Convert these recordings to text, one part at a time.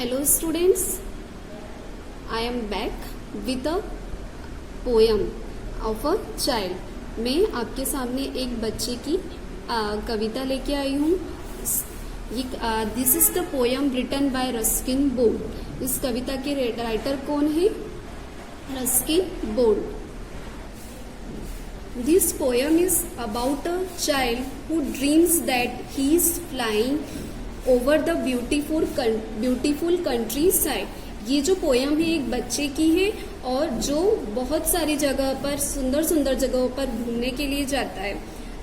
Hello students, I am back with a poem of a child. मैं आपके सामने एक बच्चे की कविता लेके आई हूँ. This is the poem written by Ruskin Bond. इस कविता के राइटर कौन है? Ruskin Bond. This poem is about a child who dreams that he is flying over the beautiful countryside. ये जो पोयम है एक बच्चे की है और जो बहुत सारी जगह पर सुंदर सुंदर जगहों पर घूमने के लिए जाता है.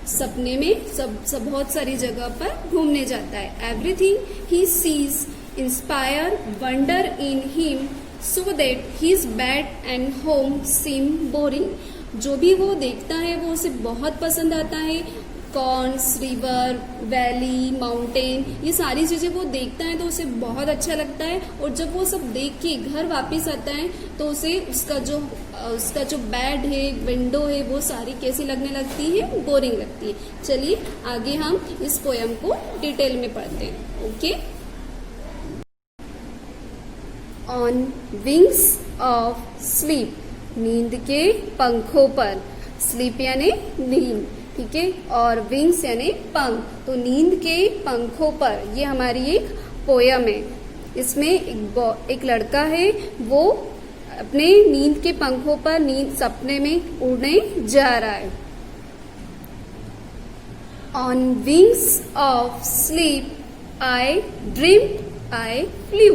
सपने में सब बहुत सारी जगह पर घूमने जाता है. Everything he sees inspire wonder in him so that his bed and home seem boring. जो भी वो देखता है वो उसे बहुत पसंद आता है. कॉर्न्स, रिवर, वैली, माउंटेन, ये सारी चीजें वो देखता है तो उसे बहुत अच्छा लगता है. और जब वो सब देख के घर वापस आता है तो उसे उसका जो बेड है, विंडो है, वो सारी कैसी लगने लगती है? बोरिंग लगती है. चलिए आगे हम इस पोयम को डिटेल में पढ़ते हैं. Okay. On wings of sleep, नींद के पंखों पर. स्लीप यानी नींद, ठीक है, और विंग्स यानी पंख. तो नींद के पंखों पर, ये हमारी एक पोयम है. इसमें एक लड़का है, वो अपने नींद के पंखों पर नींद सपने में उड़ने जा रहा है. On wings of sleep I dreamed eye flu.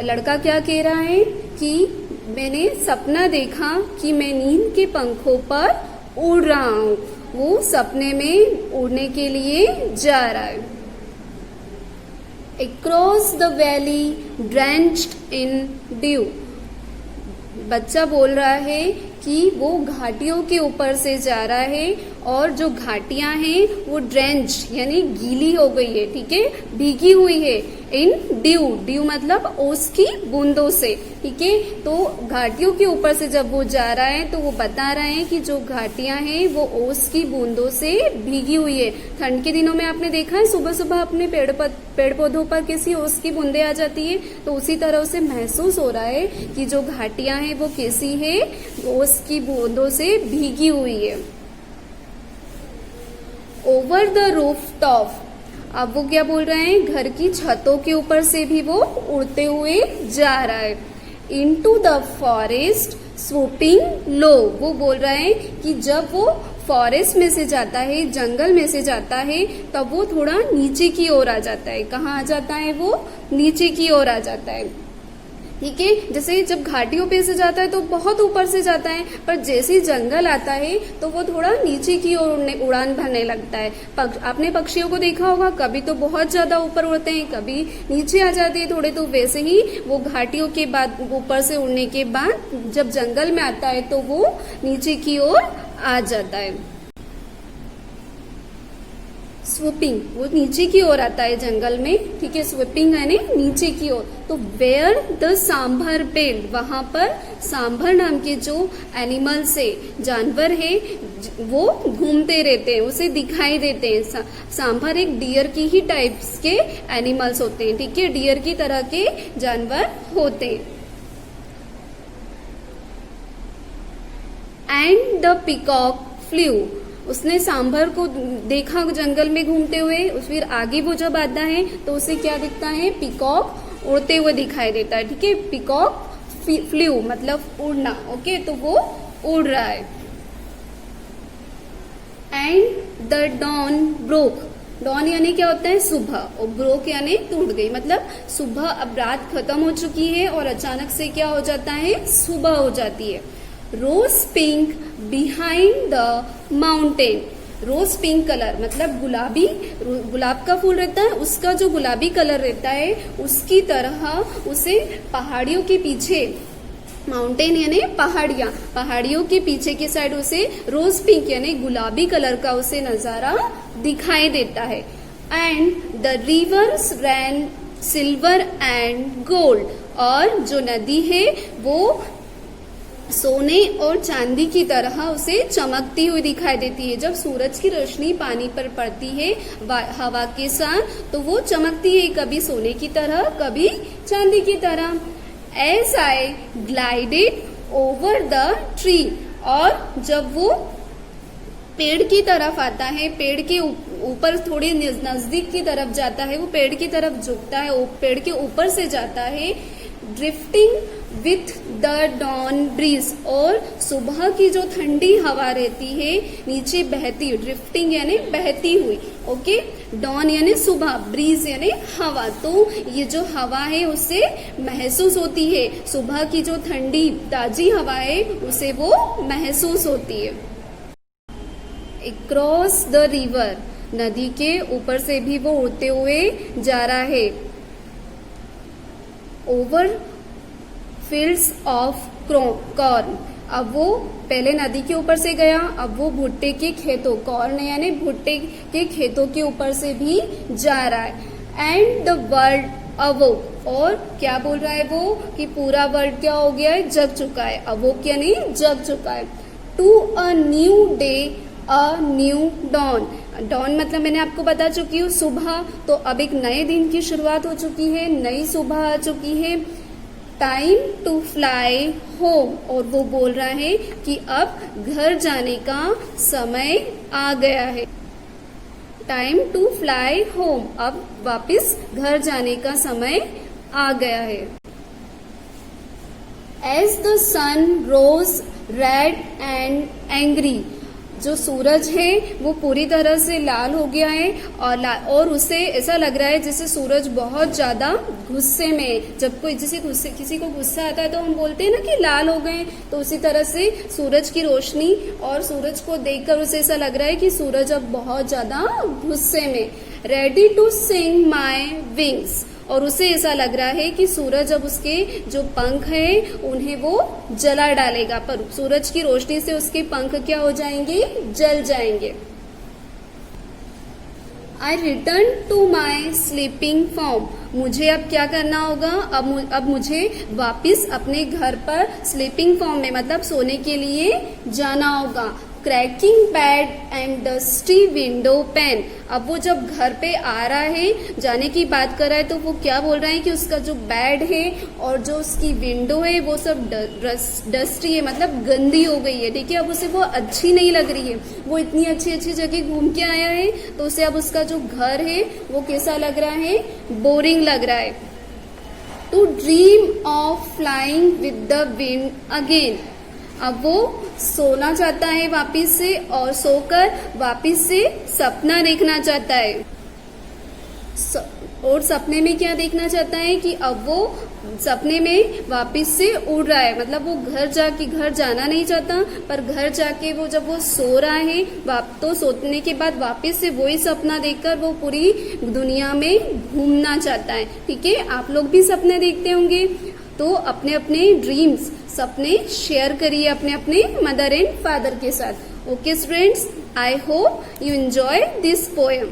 लड़का क्या कह रहा है कि मैंने सपना देखा कि मैं नींद के पंखों पर उड़ रहा हूं. वो सपने में उड़ने के लिए जा रहा है. Across the valley drenched in dew. बच्चा बोल रहा है कि वो घाटियों के ऊपर से जा रहा है और जो घाटियां हैं वो ड्रेंच यानी गीली हो गई है, ठीक है, भीगी हुई है. इन ड्यू, ड्यू मतलब ओस की बूंदों से, ठीक है. तो घाटियों के ऊपर से जब वो जा रहा है तो वो बता रहा है कि जो घाटियां हैं वो ओस की बूंदों से भीगी हुई है. ठंड के दिनों में आपने देखा है सुबह सुबह अपने पेड़ पौधों पर कैसी ओस की बूंदे आ जाती है. तो उसी तरह उसे महसूस हो रहा है कि जो घाटियां हैं वो कैसी है? ओस की बूंदों से भीगी हुई है. Over the roof top. अब वो क्या बोल रहे हैं? घर की छतों के ऊपर से भी वो उड़ते हुए जा रहा है. इनटू द फॉरेस्ट स्वूपिंग लो. वो बोल रहा है कि जब वो फॉरेस्ट में से जाता है, जंगल में से जाता है, तब वो थोड़ा नीचे की ओर आ जाता है. कहाँ आ जाता है? वो नीचे की ओर आ जाता है, ठीक है. जैसे जब घाटियों पे से जाता है तो बहुत ऊपर से जाता है, पर जैसे जंगल आता है तो वो थोड़ा नीचे की ओर उड़ान भरने लगता है. आपने पक्षियों को देखा होगा, कभी तो बहुत ज्यादा ऊपर उड़ते हैं, कभी नीचे आ जाते हैं थोड़े. तो वैसे ही वो घाटियों के बाद ऊपर से उड़ने के बाद जब जंगल में आता है तो वो नीचे की ओर आ जाता है. स्वीपिंग, वो नीचे की ओर आता है जंगल में, ठीक है. स्वीपिंग यानी नीचे की ओर. तो वेयर द सांभर बेल्ड, वहां पर सांभर नाम के जो एनिमल से जानवर है वो घूमते रहते हैं, उसे दिखाई देते हैं. सांभर एक डियर की ही टाइप्स के एनिमल्स होते हैं, ठीक है, डियर की तरह के जानवर होते हैं. And the peacock flu. उसने सांभर को देखा जंगल में घूमते हुए. फिर आगे वो जब आता है तो उसे क्या दिखता है? पीकॉक उड़ते हुए दिखाई देता है, ठीक है. पीकॉक फ्लू मतलब उड़ना, ओके. तो वो उड़ रहा है. And the dawn broke. Dawn यानी क्या होता है? सुबह. और ब्रोक यानी टूट गई, मतलब सुबह. अब रात खत्म हो चुकी है और अचानक से क्या हो जाता है? सुबह हो जाती है. Rose pink behind the mountain. Rose pink colour मतलब गुलाबी, गुलाब का फूल रहता है, उसका जो गुलाबी कलर रहता है उसकी तरह उसे पहाड़ियों के पीछे, माउंटेन यानी पहाड़ियां, पहाड़ियों के पीछे के साइड उसे रोज पिंक यानी गुलाबी कलर का उसे नजारा दिखाई देता है. And the rivers ran silver and gold. और जो नदी है वो सोने और चांदी की तरह उसे चमकती हुई दिखाई देती है। जब सूरज की रोशनी पानी पर पड़ती है हवा के साथ तो वो चमकती है, कभी सोने की तरह कभी चांदी की तरह। As I glided over the tree, और जब वो पेड़ की तरफ आता है, पेड़ के ऊपर थोड़ी नजदीक की तरफ जाता है, वो पेड़ की तरफ झुकता है, पेड़ के ऊपर से जाता है। Drifting with the dawn breeze, और सुबह की जो ठंडी हवा रहती है नीचे बहती हुई, ड्रिफ्टिंग यानी बहती हुई, ओके। डॉन यानी सुबह, ब्रीज यानी हवा, तो ये जो हवा है उससे महसूस होती है, सुबह की जो ठंडी ताजी हवा है उसे वो महसूस होती है। अक्रॉस द रिवर, नदी के ऊपर से भी वो उड़ते हुए जा रहा है। ओवर फील्ड्स ऑफ कॉर्न, अब वो पहले नदी के ऊपर से गया, अब वो भुट्टे के खेतों, कॉर्न यानी भुट्टे के खेतों के ऊपर से भी जा रहा है। एंड द वर्ल्ड अवोक, और क्या बोल रहा है वो कि पूरा वर्ल्ड क्या हो गया है, जग चुका है। अवोक यानी जग चुका है। To a new day a new dawn, dawn मतलब मैंने आपको बता चुकी हूँ सुबह, तो अब एक नए दिन की शुरुआत हो चुकी है, नई सुबह आ चुकी है। टाइम टू फ्लाई होम, और वो बोल रहा है कि अब घर जाने का समय आ गया है। टाइम टू फ्लाई होम, अब वापस घर जाने का समय आ गया है। As the sun rose red and angry, जो सूरज है वो पूरी तरह से लाल हो गया है, और उसे ऐसा लग रहा है जैसे सूरज बहुत ज्यादा गुस्से में है। जब कोई किसी को गुस्सा आता है तो हम बोलते हैं ना कि लाल हो गए, तो उसी तरह से सूरज की रोशनी और सूरज को देखकर उसे ऐसा लग रहा है कि सूरज अब बहुत ज्यादा गुस्से में। Ready to sing my wings, और उसे ऐसा लग रहा है कि सूरज अब उसके जो पंख है उन्हें वो जला डालेगा, पर सूरज की रोशनी से उसके पंख क्या हो जाएंगे, जल जाएंगे। I return to my sleeping form, मुझे अब क्या करना होगा, अब मुझे वापिस अपने घर पर स्लीपिंग फॉर्म में मतलब सोने के लिए जाना होगा। Cracking bed and dusty window pan, अब वो जब घर पे आ रहा है, जाने की बात कर रहा है, तो वो क्या बोल रहा है कि उसका जो बेड है और जो उसकी विंडो है वो सब डस्टी है, मतलब गंदी हो गई है, ठीक है। अब उसे वो अच्छी नहीं लग रही है, वो इतनी अच्छी अच्छी जगह घूम के आया है, तो उसे अब उसका जो घर है वो कैसा लग रहा है, बोरिंग लग रहा है। To dream of flying with the wind again, अब वो सोना चाहता है वापिस से, और सोकर वापिस से सपना देखना चाहता है। और सपने में क्या देखना चाहता है कि अब वो सपने में वापिस से उड़ रहा है, मतलब वो घर जाना नहीं चाहता, पर घर जाके वो जब वो सो रहा है तो सोने के बाद वापिस से वही सपना देखकर वो पूरी दुनिया में घूमना चाहता है, ठीक है। आप लोग भी सपने देखते होंगे, तो अपने अपने ड्रीम्स, सपने शेयर करिए अपने अपने मदर एंड फादर के साथ। Okay students, I hope you enjoy this poem.